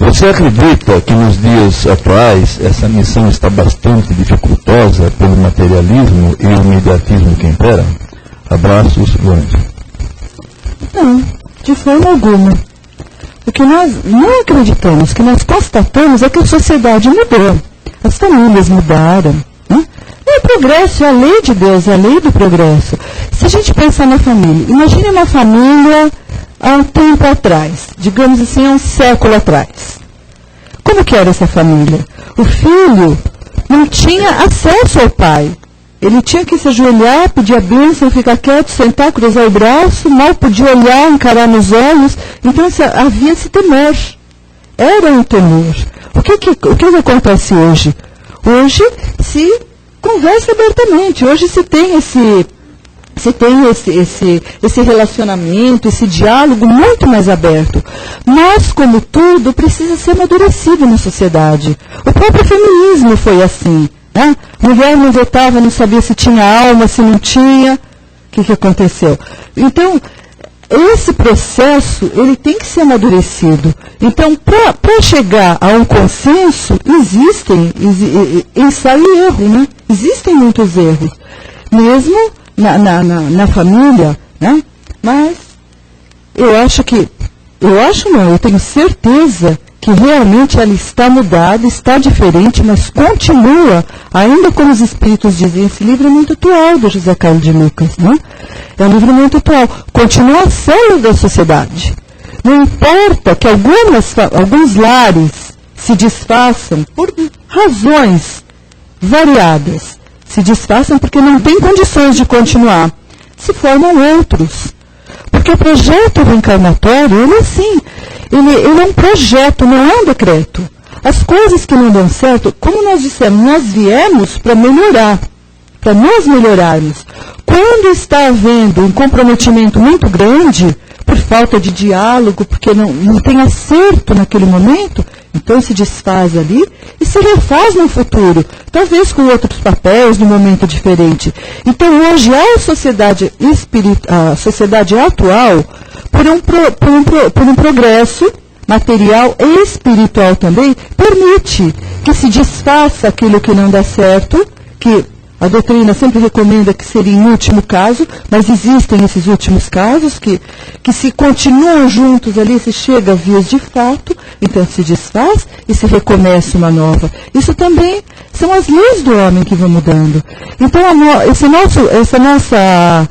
Você acredita que nos dias atuais essa missão está bastante dificultosa pelo materialismo e o imediatismo que impera? Abraços, Lônia. Não, de forma alguma. O que nós não acreditamos, o que nós constatamos é que a sociedade mudou. As famílias mudaram. Né? E o progresso é a lei de Deus, é a lei do progresso. Se a gente pensar na família, imagine uma família há um tempo atrás, digamos assim, há um século atrás. Como que era essa família? O filho não tinha acesso ao pai. Ele tinha que se ajoelhar, pedir a bênção, ficar quieto, sentar, cruzar o braço, mal podia olhar, encarar nos olhos. Então havia esse temor. Era um temor. O que acontece hoje? Hoje se conversa abertamente. Hoje se tem esse relacionamento, esse diálogo muito mais aberto. Mas, como tudo, precisa ser amadurecido na sociedade. O próprio feminismo foi assim. Né? Mulher não votava, não sabia se tinha alma, se não tinha. O que aconteceu? Então, esse processo, ele tem que ser amadurecido. Então, para chegar a um consenso, existem ensaio e erro, né? Existem muitos erros. Mesmo na família, né? Mas eu tenho certeza que realmente ela está mudada, está diferente, mas continua, ainda como os Espíritos dizem, esse livro é muito atual do José Carlos de Lucas, né? É um livro muito atual, continua a ser da sociedade. Não importa que alguns lares se desfaçam por razões variadas, se desfaçam porque não têm condições de continuar, se formam outros. Porque o projeto reencarnatório, ele é assim, ele é um projeto, não é um decreto. As coisas que não dão certo, como nós dissemos, nós viemos para melhorar, para nós melhorarmos. Quando está havendo um comprometimento muito grande, por falta de diálogo, porque não tem acerto naquele momento, então se desfaz ali e se refaz no futuro, talvez com outros papéis, num momento diferente. Então hoje a sociedade atual, por um progresso material e espiritual também, permite que se desfaça aquilo que não dá certo, que a doutrina sempre recomenda que seria em último caso, mas existem esses últimos casos que se continuam juntos ali, se chega a vias de fato, então se desfaz e se recomeça uma nova. Isso também são as leis do homem que vão mudando. Então essa nossa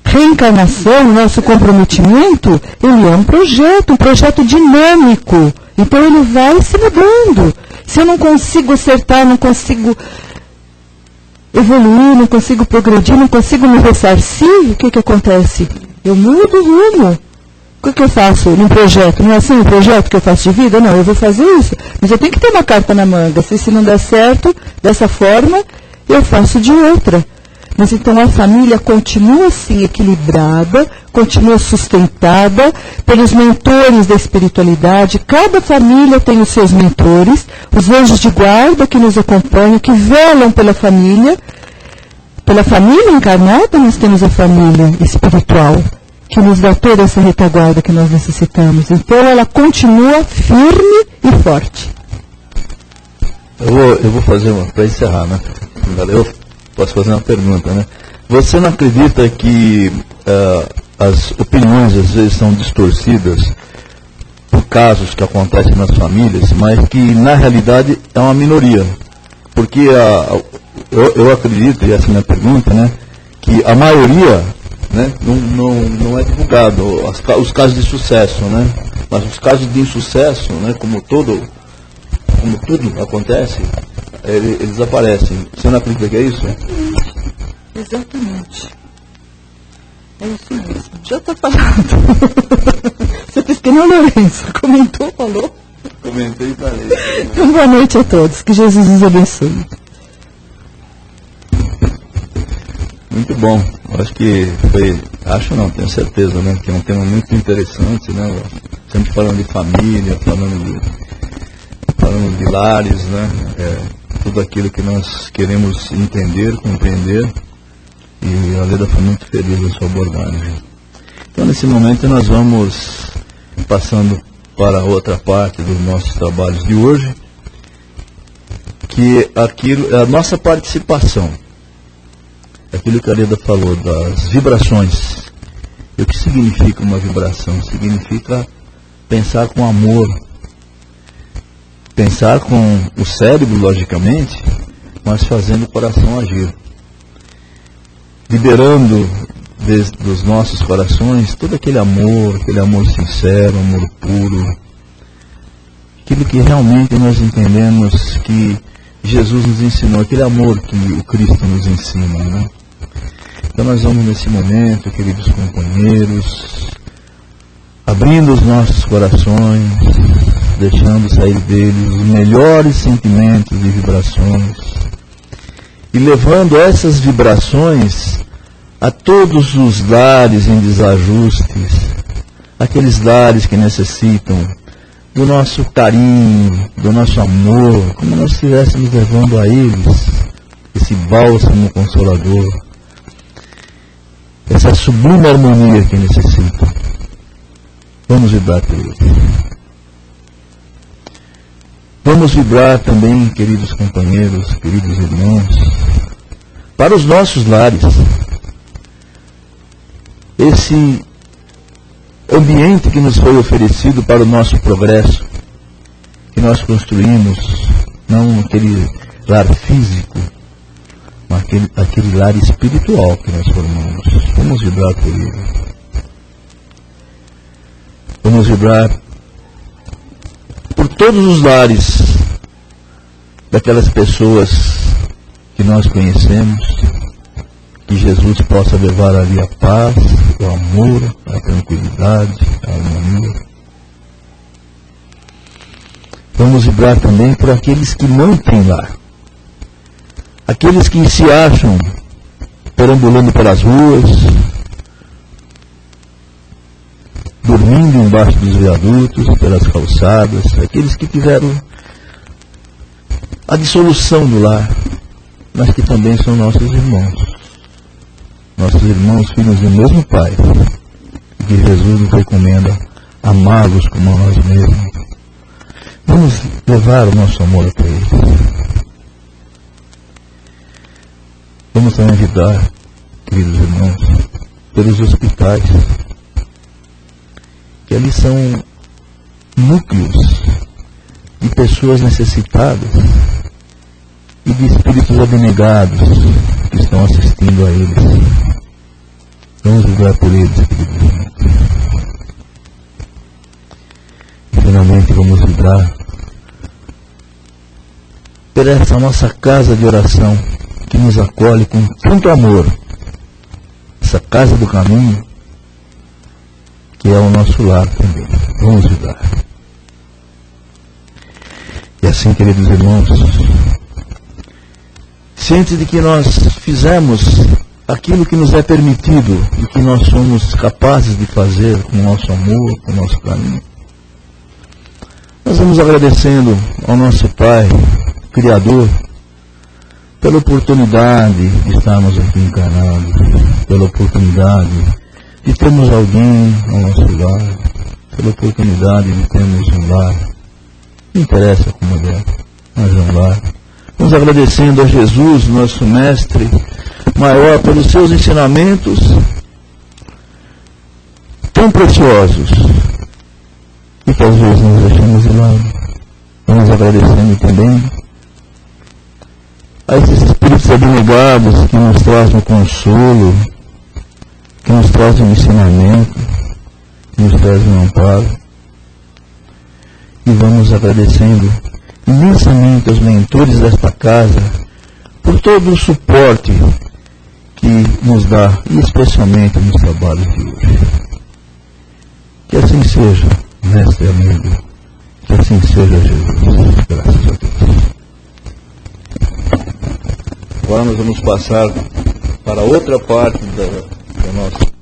reencarnação, nosso comprometimento, ele é um projeto dinâmico. Então ele vai se mudando. Se eu não consigo acertar, não consigo evoluir, não consigo progredir, não consigo me ressarcir, o que acontece? Eu mudo o rumo. O que eu faço num projeto? Não é assim um projeto que eu faço de vida? Não, eu vou fazer isso. Mas eu tenho que ter uma carta na manga. Se não der certo dessa forma, eu faço de outra. Mas então a família continua assim equilibrada, continua sustentada pelos mentores da espiritualidade. Cada família tem os seus mentores, os anjos de guarda que nos acompanham, que velam pela família. Pela família encarnada nós temos a família espiritual, que nos dá toda essa retaguarda que nós necessitamos. Então ela continua firme e forte. Eu vou fazer uma, para encerrar, né? Valeu. Posso fazer uma pergunta, né? Você não acredita que as opiniões às vezes são distorcidas por casos que acontecem nas famílias, mas que na realidade é uma minoria? Porque eu acredito, e essa é a minha pergunta, né, que a maioria, né, não é divulgado, os casos de sucesso, né? Mas os casos de insucesso, né, como tudo acontece, eles aparecem. Você não acredita que é isso? Exatamente. É isso mesmo. Já está falando. Você fez que nem o Lourenço. Comentou, falou? Comentei e falei. Então, boa noite a todos. Que Jesus nos abençoe. Muito bom. Acho que foi... Acho não, tenho certeza, né? Que é um tema muito interessante, né? Sempre falando de família, falando de lares, né? Tudo aquilo que nós queremos entender, compreender, e a Leda foi muito feliz na sua abordagem. Então, nesse momento, nós vamos passando para a outra parte dos nossos trabalhos de hoje, que a nossa participação, aquilo que a Leda falou, das vibrações. E o que significa uma vibração? Significa pensar com amor, pensar com o cérebro, logicamente, mas fazendo o coração agir, liberando dos nossos corações todo aquele amor sincero, amor puro, aquilo que realmente nós entendemos que Jesus nos ensinou, aquele amor que o Cristo nos ensina, né? Então nós vamos nesse momento, queridos companheiros, abrindo os nossos corações, deixando sair deles os melhores sentimentos e vibrações, e levando essas vibrações a todos os lares em desajustes, aqueles lares que necessitam do nosso carinho, do nosso amor, como nós estivéssemos levando a eles esse bálsamo consolador, essa sublime harmonia que necessitam. Vamos vibrar por eles. Vamos vibrar também, queridos companheiros, queridos irmãos, para os nossos lares. Esse ambiente que nos foi oferecido para o nosso progresso, que nós construímos, não aquele lar físico, mas aquele lar espiritual que nós formamos. Vamos vibrar por ele. Vamos vibrar por todos os lares daquelas pessoas que nós conhecemos, que Jesus possa levar ali a paz, o amor, a tranquilidade, a harmonia. Vamos vibrar também por aqueles que não têm lar, aqueles que se acham perambulando pelas ruas, dormindo embaixo dos viadutos, pelas calçadas, aqueles que tiveram a dissolução do lar, mas que também são nossos irmãos, filhos do mesmo Pai, que Jesus nos recomenda amá-los como a nós mesmos. Vamos levar o nosso amor até eles. Vamos também vibrar, queridos irmãos, pelos hospitais, que ali são núcleos de pessoas necessitadas e de espíritos abnegados que estão assistindo a eles. Vamos vibrar por eles, queridos irmãos. E finalmente vamos vibrar por essa nossa casa de oração que nos acolhe com tanto amor, essa casa do caminho, que é o nosso lar também. Vamos vibrar. E assim, queridos irmãos, ciente de que nós fizemos aquilo que nos é permitido e que nós somos capazes de fazer com o nosso amor, com o nosso caminho, nós vamos agradecendo ao nosso Pai, Criador, pela oportunidade de estarmos aqui encarnados, pela oportunidade de termos alguém ao nosso lado, pela oportunidade de termos um lar. Não interessa como é, mas é um lar. Vamos agradecendo a Jesus, nosso Mestre maior, pelos seus ensinamentos tão preciosos e que às vezes nos deixamos de lado. Vamos agradecendo também a esses espíritos abnegados que nos trazem o consolo, que nos trazem o ensinamento, que nos trazem o amparo. E vamos agradecendo imensamente aos mentores desta casa por todo o suporte que nos dá, e especialmente nos trabalhos de hoje. Que assim seja, mestre amigo, que assim seja, Jesus. Graças a Deus. Agora nós vamos passar para outra parte da nossa